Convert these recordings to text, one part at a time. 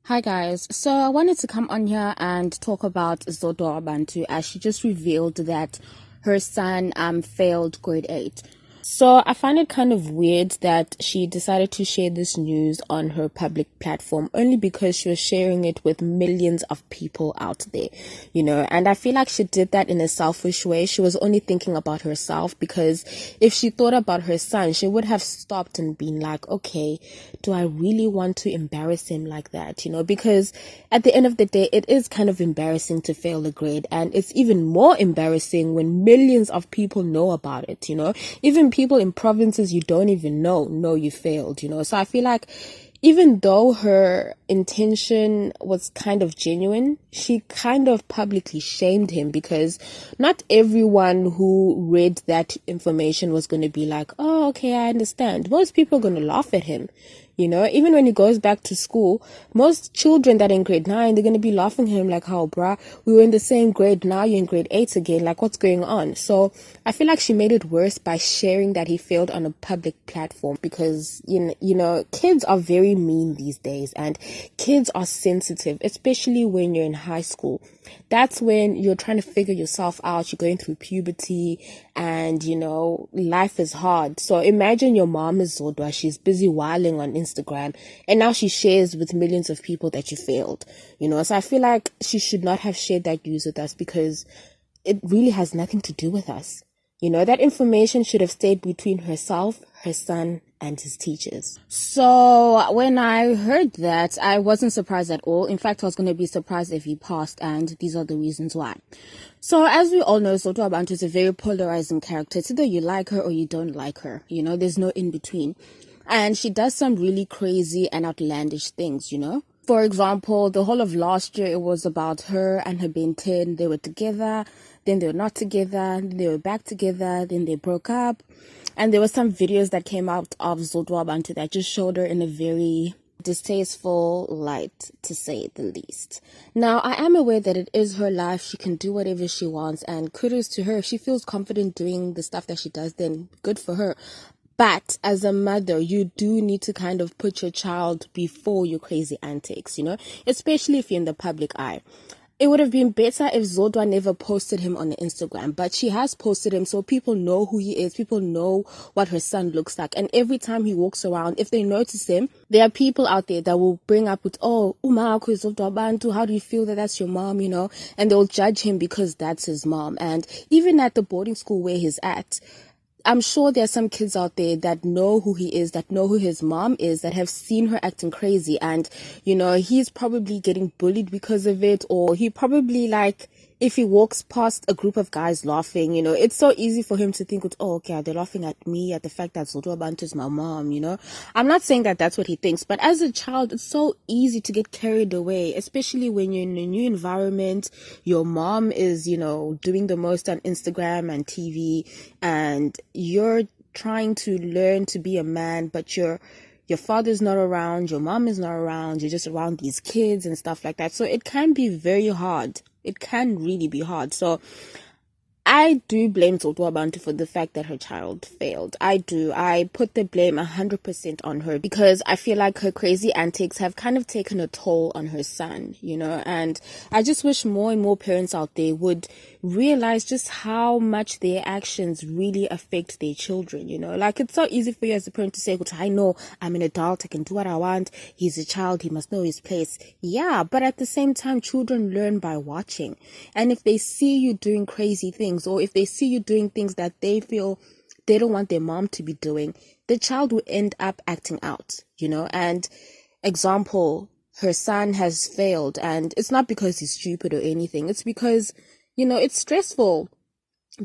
Hi guys, so I wanted to come on here and talk about Zodwa as she just revealed that her son failed grade 8. So I find it kind of weird that she decided to share this news on her public platform only because she was sharing it with millions of people out there, and I feel like she did that in a selfish way. She was only thinking about herself because if she thought about her son, she would have stopped and been like, okay, do I really want to embarrass him like that? Because at the end of the day, it is kind of embarrassing to fail a grade, and it's even more embarrassing when millions of people know about it, even people in provinces you don't even know you failed, so I feel like even though her intention was kind of genuine, she kind of publicly shamed him because not everyone who read that information was going to be like, oh, okay, I understand. Most people are going to laugh at him. Even when he goes back to school, most children that are in grade 9, they're going to be laughing at him like, how, bruh, we were in the same grade, now you're in grade 8 again, like, what's going on? So I feel like she made it worse by sharing that he failed on a public platform because, kids are very mean these days and kids are sensitive, especially when you're in high school. That's when you're trying to figure yourself out, you're going through puberty and, life is hard. So imagine your mom is Zodwa, she's busy whiling on Instagram and now she shares with millions of people that you failed, so I feel like she should not have shared that news with us because it really has nothing to do with us. That information should have stayed between herself, her son, and his teachers. So when I heard that, I wasn't surprised at all. In fact, I was going to be surprised if he passed, and these are the reasons why. So as we all know, Zodwa Bantu is a very polarizing character. It's either you like her or you don't like her. There's no in between. And she does some really crazy and outlandish things, For example, the whole of last year, it was about her and her Ben 10. They were together, then they were not together, then they were back together, then they broke up. And there were some videos that came out of Zodwa Bantu that just showed her in a very distasteful light, to say the least. Now, I am aware that it is her life. She can do whatever she wants, and kudos to her. If she feels confident doing the stuff that she does, then good for her. But as a mother, you do need to kind of put your child before your crazy antics, especially if you're in the public eye. It would have been better if Zodwa never posted him on Instagram, but she has posted him so people know who he is. People know what her son looks like. And every time he walks around, if they notice him, there are people out there that will bring up with, oh, Umako is Zodwa Bantu. How do you feel that that's your mom, And they'll judge him because that's his mom. And even at the boarding school where he's at, I'm sure there are some kids out there that know who he is, that know who his mom is, that have seen her acting crazy. And, he's probably getting bullied because of it. Or he probably if he walks past a group of guys laughing, it's so easy for him to think, oh, okay, they're laughing at me, at the fact that Zodwa Bantu is my mom, I'm not saying that that's what he thinks, but as a child, it's so easy to get carried away, especially when you're in a new environment. Your mom is, doing the most on Instagram and TV, and you're trying to learn to be a man, but your father's not around, your mom is not around, you're just around these kids and stuff like that. So it can be very hard. It can really be hard. So I do blame Zodwa Bantu for the fact that her child failed. I do. I put the blame 100% on her because I feel like her crazy antics have kind of taken a toll on her son, and I just wish more and more parents out there would realize just how much their actions really affect their children, it's so easy for you as a parent to say, I know I'm an adult, I can do what I want, he's a child, he must know his place. Yeah, but at the same time, children learn by watching. And if they see you doing crazy things, or if they see you doing things that they feel they don't want their mom to be doing, the child will end up acting out, and example, her son has failed, and it's not because he's stupid or anything. It's because, it's stressful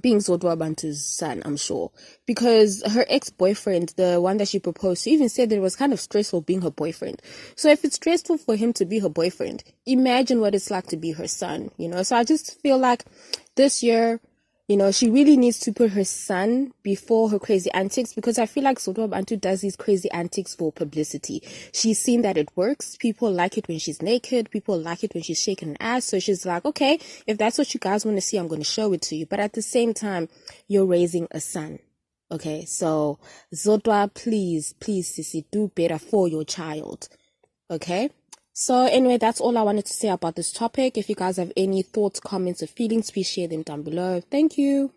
being Zodwa Bantu's son, I'm sure, because her ex-boyfriend, the one that she proposed to, even said that it was kind of stressful being her boyfriend. So if it's stressful for him to be her boyfriend, imagine what it's like to be her son, So I just feel like this year, she really needs to put her son before her crazy antics, because I feel like Zodwa Bantu does these crazy antics for publicity. She's seen that it works. People like it when she's naked. People like it when she's shaking an ass. So she's like, okay, if that's what you guys want to see, I'm going to show it to you. But at the same time, you're raising a son. Okay, so Zodwa, please, sissy, do better for your child. Okay? So anyway, that's all I wanted to say about this topic. If you guys have any thoughts, comments, or feelings, please share them down below. Thank you.